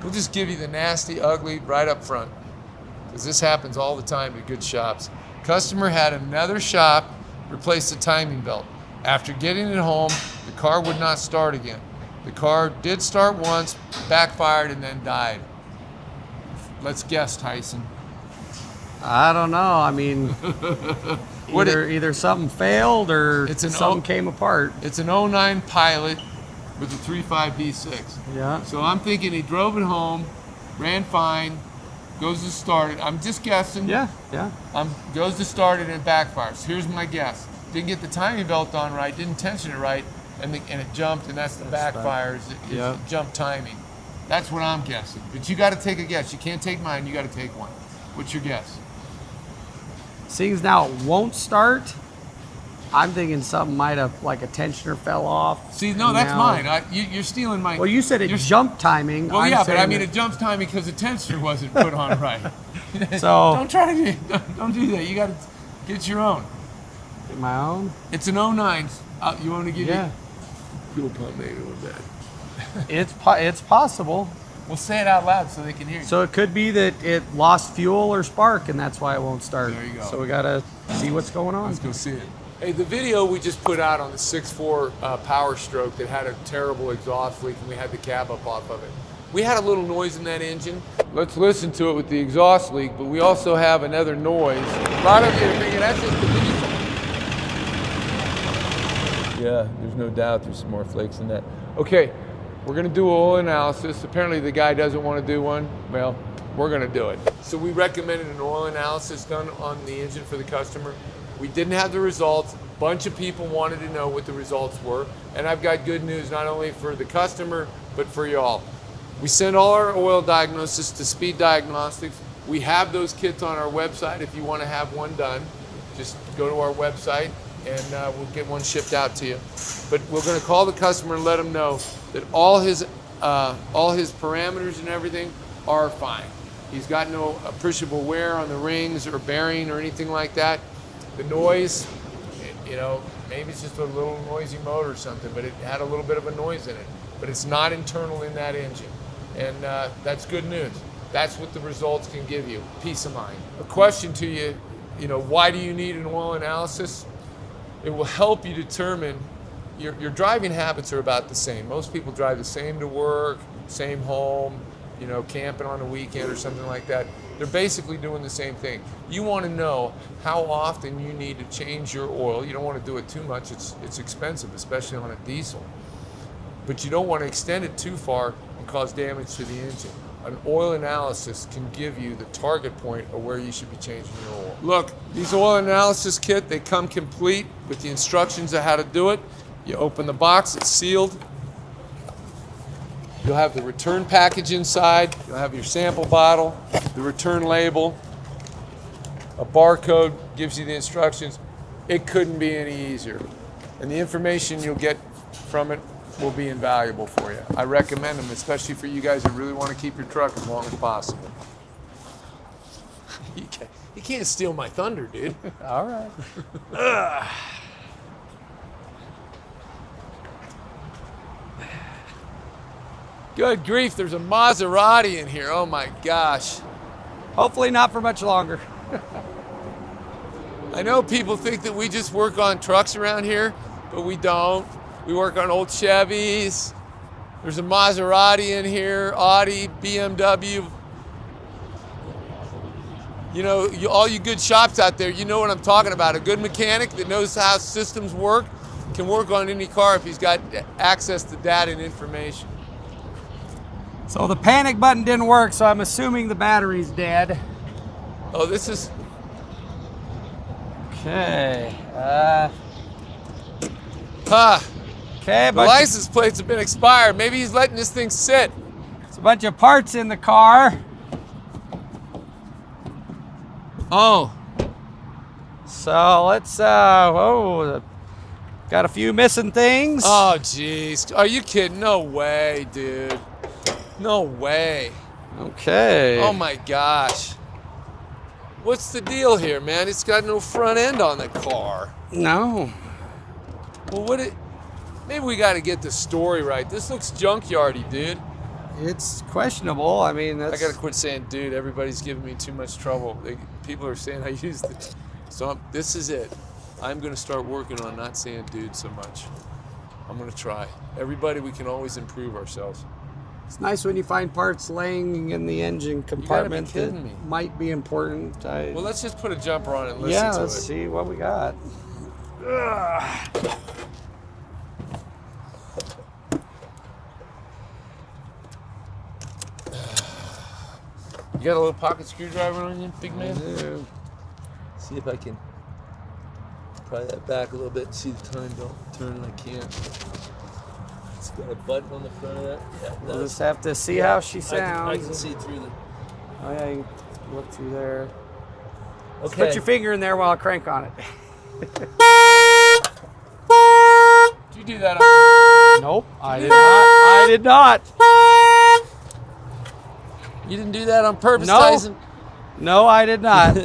We'll just give you the nasty, ugly right up front, because this happens all the time at good shops. Customer had another shop replace the timing belt. After getting it home, the car would not start again. The car did start once, backfired, and then died. Let's guess, Tyson. I don't know. I mean, either something failed or something came apart. It's an 09 Pilot with a 3.5 V6. Yeah. So I'm thinking he drove it home, ran fine, goes to start it. I'm just guessing. Yeah. Goes to start it and it backfires. Here's my guess. Didn't get the timing belt on right, didn't tension it right, and it jumped, and that's the backfires. It jumped timing. That's what I'm guessing. But you got to take a guess. You can't take mine. You got to take one. What's your guess? Seeing as now it won't start, I'm thinking something might have, like a tensioner fell off. See, no, that's mine. You're stealing mine. Well, you said it jumped timing. Well, yeah, but I mean it jumps timing because the tensioner wasn't put on right. So don't do that. You got to get your own. Get my own? It's an 09. You want to give you? Fuel pump maybe a little bit. It's possible. We'll say it out loud so they can hear you. So it could be that it lost fuel or spark, and that's why it won't start. There you go. So we gotta see what's going on. Let's go see it. Hey, the video we just put out on the 6.4 Power Stroke that had a terrible exhaust leak, and we had the cab up off of it. We had a little noise in that engine. Let's listen to it with the exhaust leak, but we also have another noise. A lot of you are thinking that's just the diesel. Yeah, there's no doubt there's some more flakes in that. Okay, we're gonna do an oil analysis. Apparently the guy doesn't want to do one. Well, we're gonna do it. So we recommended an oil analysis done on the engine for the customer. We didn't have the results. A bunch of people wanted to know what the results were. And I've got good news not only for the customer, but for y'all. We send all our oil diagnosis to Speed Diagnostics. We have those kits on our website if you want to have one done. Just go to our website and we'll get one shipped out to you. But we're going to call the customer and let him know that all his parameters and everything are fine. He's got no appreciable wear on the rings or bearing or anything like that. The noise, you know, maybe it's just a little noisy motor or something, but it had a little bit of a noise in it. But it's not internal in that engine. And that's good news. That's what the results can give you, peace of mind. A question to you, why do you need an oil analysis? It will help you determine, your driving habits are about the same. Most people drive the same to work, same home, camping on a weekend or something like that. They're basically doing the same thing. You want to know how often you need to change your oil. You don't want to do it too much. It's expensive, especially on a diesel. But you don't want to extend it too far and cause damage to the engine. An oil analysis can give you the target point of where you should be changing your oil. Look, these oil analysis kit, they come complete with the instructions of how to do it. You open the box, it's sealed. You'll have the return package inside. You'll have your sample bottle, the return label, a barcode gives you the instructions. It couldn't be any easier. And the information you'll get from it will be invaluable for you. I recommend them, especially for you guys who really want to keep your truck as long as possible. You can't steal my thunder, dude. All right. Good grief, there's a Maserati in here. Oh my gosh. Hopefully not for much longer. I know people think that we just work on trucks around here, but we don't. We work on old Chevys. There's a Maserati in here, Audi, BMW. All you good shops out there, you know what I'm talking about. A good mechanic that knows how systems work can work on any car if he's got access to data and information. So the panic button didn't work, so I'm assuming the battery's dead. Oh, this is... Okay. Okay, the license plates have been expired. Maybe he's letting this thing sit. There's a bunch of parts in the car. Oh. So let's, got a few missing things. Oh, jeez. Are you kidding? No way, dude. No way. Okay. Oh my gosh. What's the deal here, man? It's got no front end on the car. No. Well, maybe we got to get the story right. This looks junkyardy, dude. It's questionable. I mean, that's. I gotta quit saying dude. Everybody's giving me too much trouble. People are saying I use the. So this is it. I'm gonna start working on not saying dude so much. I'm gonna try. Everybody, we can always improve ourselves. It's nice when you find parts laying in the engine compartment You gotta be that kidding me. might be important. Well, let's just put a jumper on it and listen Yeah, to let's it. see what we got. You got a little pocket screwdriver on you, big man? Yeah. See if I can pry that back a little bit and see the time belt turn, and I can't. It's got a button on the front of that. Yeah, We'll just have to see how she sounds. I can see through the. Oh yeah, you can look through there. Just Okay. put your finger in there while I crank on it. Did you do that? Nope, I did not. I did not. You didn't do that on purpose, No. Tyson? No, I did not.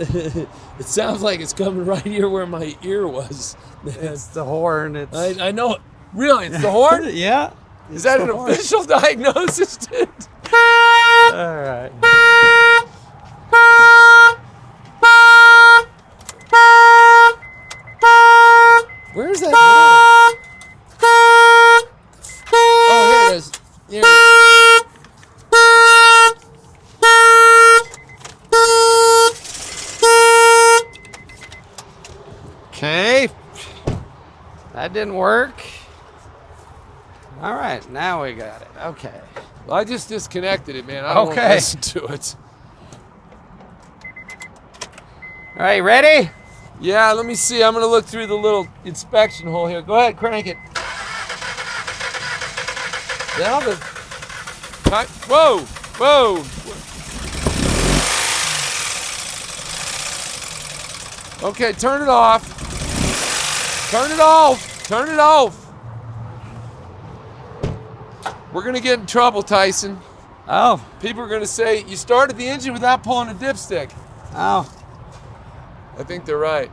It sounds like it's coming right here where my ear was. It's the horn. It's I know it. Really, it's the horn? yeah. Is that an official diagnosis, dude? All right. Where's that horn? Oh, here it is. Here it is. Okay. That didn't work. All right, now we got it. Okay. Well, I just disconnected it, man. I don't want to Okay. listen to it. All right, ready? Yeah, let me see. I'm going to look through the little inspection hole here. Go ahead, crank it. Now the... Whoa! Whoa! Okay, turn it off. Turn it off. Turn it off. We're going to get in trouble, Tyson. Oh. People are going to say, you started the engine without pulling a dipstick. Oh. I think they're right.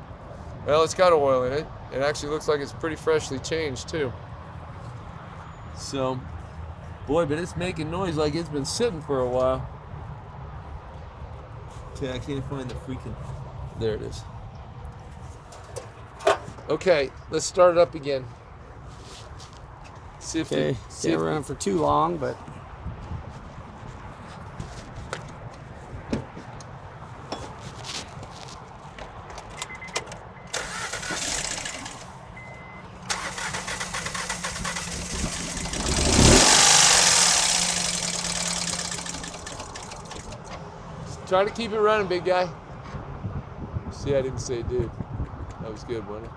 Well, it's got oil in it. It actually looks like it's pretty freshly changed, too. So, boy, but it's making noise like it's been sitting for a while. Okay, I can't find the freaking... There it is. Okay, let's start it up again. See if Okay. Can't run for too long, but. Try to keep it running, big guy. See, I didn't say dude. That was good, wasn't it?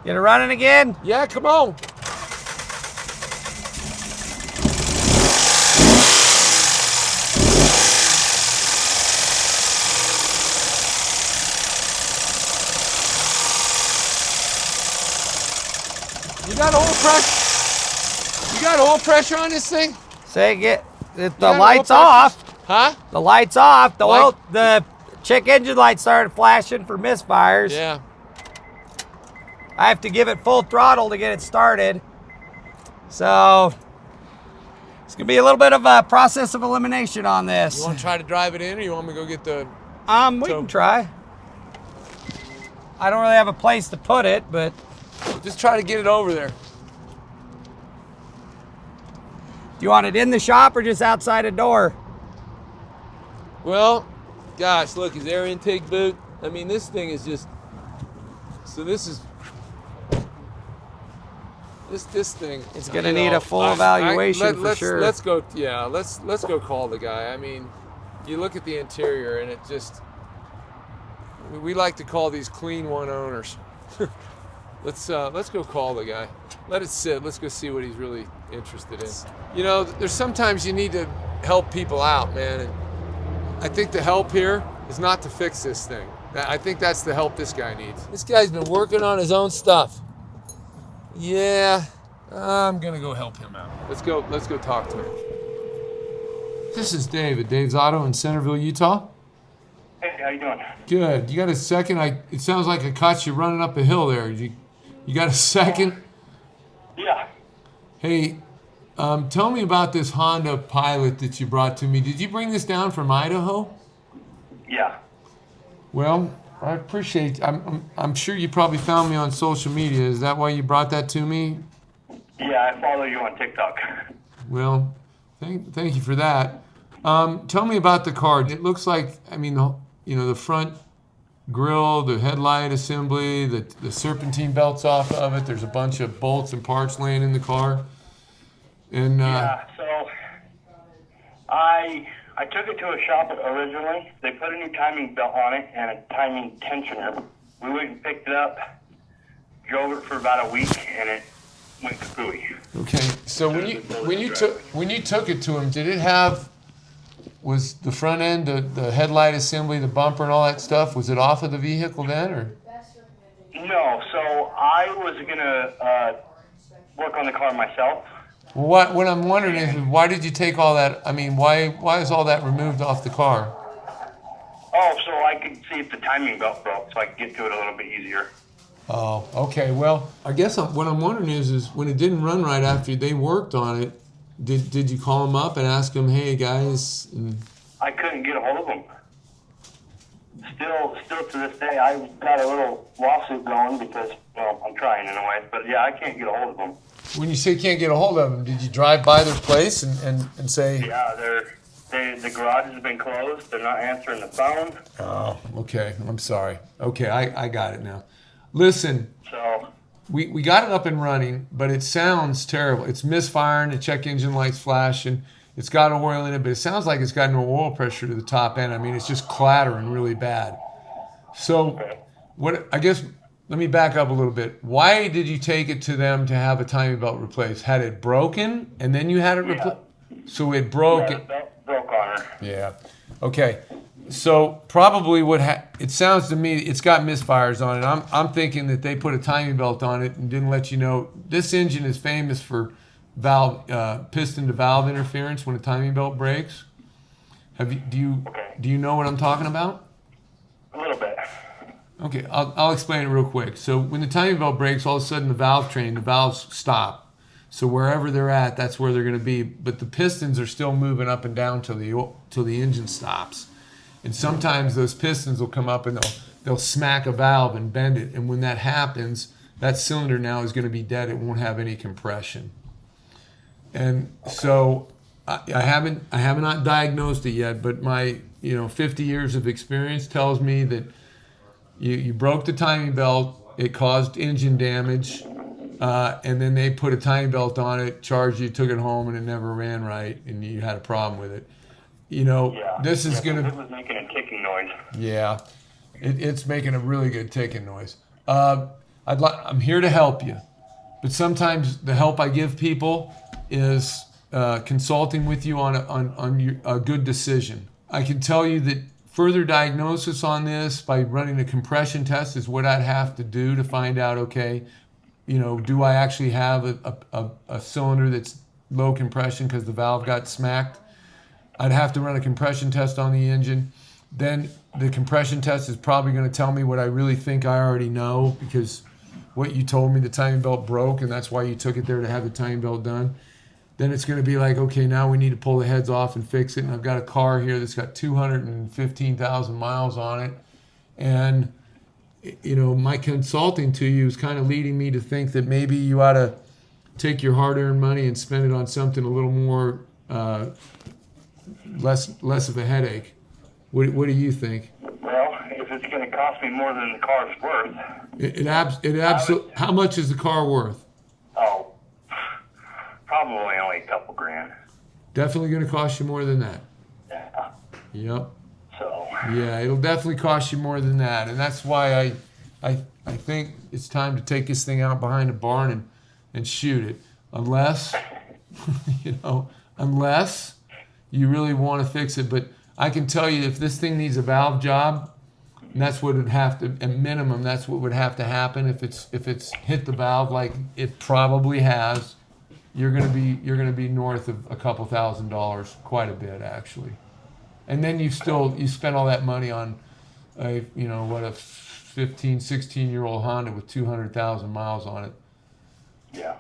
Get it running again? Yeah, come on. You got oil pressure? You got oil pressure on this thing? Say get the got oil lights pressure? off. Huh? The lights off. The Light- oil, the check engine lights started flashing for misfires. Yeah. I have to give it full throttle to get it started. So it's gonna be a little bit of a process of elimination on this. You want to try to drive it in, or you want me to go get the... We can try. I don't really have a place to put it, but Just try to get it over there. do you want it in the shop or just outside a door? Well, gosh, look, his air intake boot. I mean, this thing is just... So this is... This thing... It's gonna need a full evaluation for sure. Let's go, yeah, let's go call the guy. I mean, you look at the interior and it just... We like to call these clean one owners. Let's go call the guy. Let it sit. Let's go see what he's really interested in. You know, there's sometimes you need to help people out, man. And I think the help here is not to fix this thing. I think that's the help this guy needs. This guy's been working on his own stuff. Yeah, I'm gonna go help him out. Let's go talk to him. This is Dave at Dave's Auto in Centerville, Utah. Hey, how you doing? Good. You got a second? It sounds like I caught you running up a hill there. You got a second? Yeah, Hey, tell me about this Honda Pilot that you brought to me. Did you bring this down from Idaho? Yeah. Well, I appreciate. I'm sure you probably found me on social media. Is that why you brought that to me? Yeah, I follow you on TikTok. Well, thank you for that. Tell me about the car. It looks like, I mean, the front grille, the headlight assembly, the serpentine belts off of it. There's a bunch of bolts and parts laying in the car. And Yeah, so I took it to a shop originally. They put a new timing belt on it and a timing tensioner. We went and picked it up, drove it for about a week, and it went kapooey. okay, so when you took it to him, was the front end, the headlight assembly, the bumper, and all that stuff, was it off of the vehicle then, or? No, so I was gonna work on the car myself. Well, what I'm wondering is, why did you take all that? I mean, why is all that removed off the car? Oh, so I could see if the timing belt broke, so I could get to it a little bit easier. Oh, okay. Well, I guess what I'm wondering is when it didn't run right after they worked on it, did you call them up and ask them, hey guys? And I couldn't get a hold of them. Still to this day, I got a little lawsuit going because, well, I'm trying in a way, but yeah, I can't get a hold of them. when you say can't get a hold of them, did you drive by their place and say? Yeah, the garage has been closed. They're not answering the phone. Oh, okay. I'm sorry. Okay, I got it now. Listen, So, we got it up and running, but it sounds terrible. It's misfiring, the check engine light's flashing. It's got oil in it, but it sounds like it's got no oil pressure to the top end. I mean, it's just clattering really bad. So, let me back up a little bit. Why did you take it to them to have a timing belt replaced? Had it broken, and then you had it replaced? So it broke. yeah, the belt broke on her. Yeah. Okay. So probably it sounds to me it's got misfires on it. I'm thinking that they put a timing belt on it and didn't let you know. This engine is famous for piston to valve interference when a timing belt breaks. Do you know what I'm talking about? A little bit. Okay, I'll explain it real quick. So when the timing belt breaks, all of a sudden the valves stop. So wherever they're at, that's where they're going to be. But the pistons are still moving up and down till the engine stops. And sometimes those pistons will come up and they'll smack a valve and bend it. And when that happens, that cylinder now is going to be dead. It won't have any compression. And so I haven't not diagnosed it yet, but my 50 years of experience tells me that you broke the timing belt, it caused engine damage, and then they put a timing belt on it, charged you, took it home, and it never ran right, and you had a problem with it. Yeah. This is going It to... was making a ticking noise. Yeah, it's making a really good ticking noise. I'm here to help you, but sometimes the help I give people is consulting with you on a good decision. I can tell you that further diagnosis on this by running a compression test is what I'd have to do to find out, okay, do I actually have a cylinder that's low compression because the valve got smacked? I'd have to run a compression test on the engine. Then the compression test is probably going to tell me what I really think I already know, because what you told me, the timing belt broke, and that's why you took it there to have the timing belt done. Then it's going to be like, okay, now we need to pull the heads off and fix it. And I've got a car here that's got 215,000 miles on it. And, my consulting to you is kind of leading me to think that maybe you ought to take your hard-earned money and spend it on something a little more, less of a headache. What do you think? Well, if it's going to cost me more than the car's worth. How much is the car worth? Oh, probably only a couple grand. Definitely going to cost you more than that. Yeah. Yep. So. Yeah, it'll definitely cost you more than that, and that's why I think it's time to take this thing out behind a barn and shoot it, unless unless you really want to fix it. But I can tell you, if this thing needs a valve job, and that's what would have to, at minimum, that's what would have to happen. If it's hit the valve like it probably has, you're gonna be north of a couple $1,000s, quite a bit actually. And then you spent all that money on a 15, 16-year-old Honda with 200,000 miles on it. Yeah.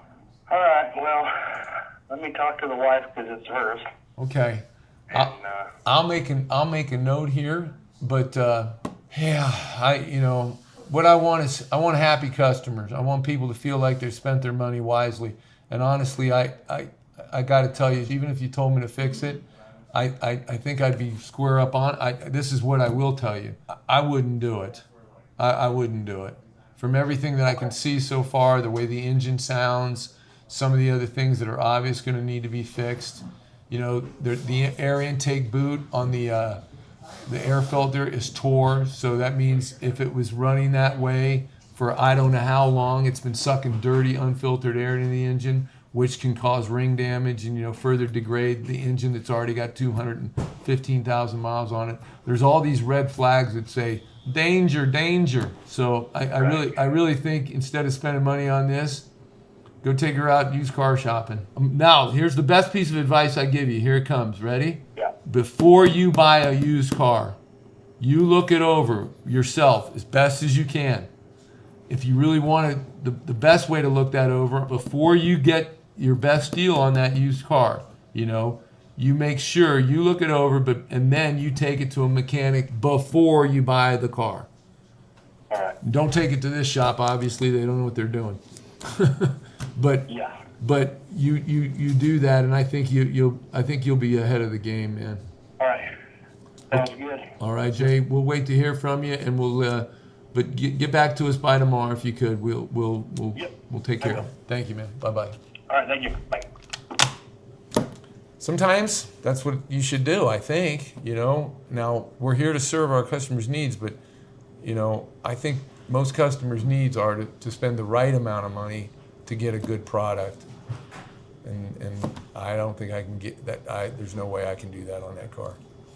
All right, well, let me talk to the wife because it's hers. Okay. And, I'll make a note here, but what I want is I want happy customers. I want people to feel like they spent their money wisely. And honestly, I got to tell you, even if you told me to fix it, I think I'd be square up on. This is what I will tell you. I wouldn't do it. I wouldn't do it. From everything that I can see so far, the way the engine sounds, some of the other things that are obvious going to need to be fixed. You know, the air intake boot on the air filter is tore, so that means if it was running that way for I don't know how long, it's been sucking dirty, unfiltered air into the engine, which can cause ring damage and further degrade the engine that's already got 215,000 miles on it. There's all these red flags that say danger, danger. So I really think instead of spending money on this, go take her out used car shopping. Now, here's the best piece of advice I give you. Here it comes. Ready? Yeah. Before you buy a used car, you look it over yourself as best as you can. If you really want it, the best way to look that over, before you get your best deal on that used car, you make sure you look it over, and then you take it to a mechanic before you buy the car. all right. Don't take it to this shop. Obviously, they don't know what they're doing. But Yeah. but you do that, and I think you'll be ahead of the game, man. All right. Sounds good. All right, Jay. We'll wait to hear from you, and we'll but get back to us by tomorrow if you could. We'll take care of it. Thank you, man. Bye bye. All right, thank you. Bye. Sometimes that's what you should do, I think. Now we're here to serve our customers' needs, but I think most customers' needs are to spend the right amount of money to get a good product, and I don't think I can get that. There's no way I can do that on that car.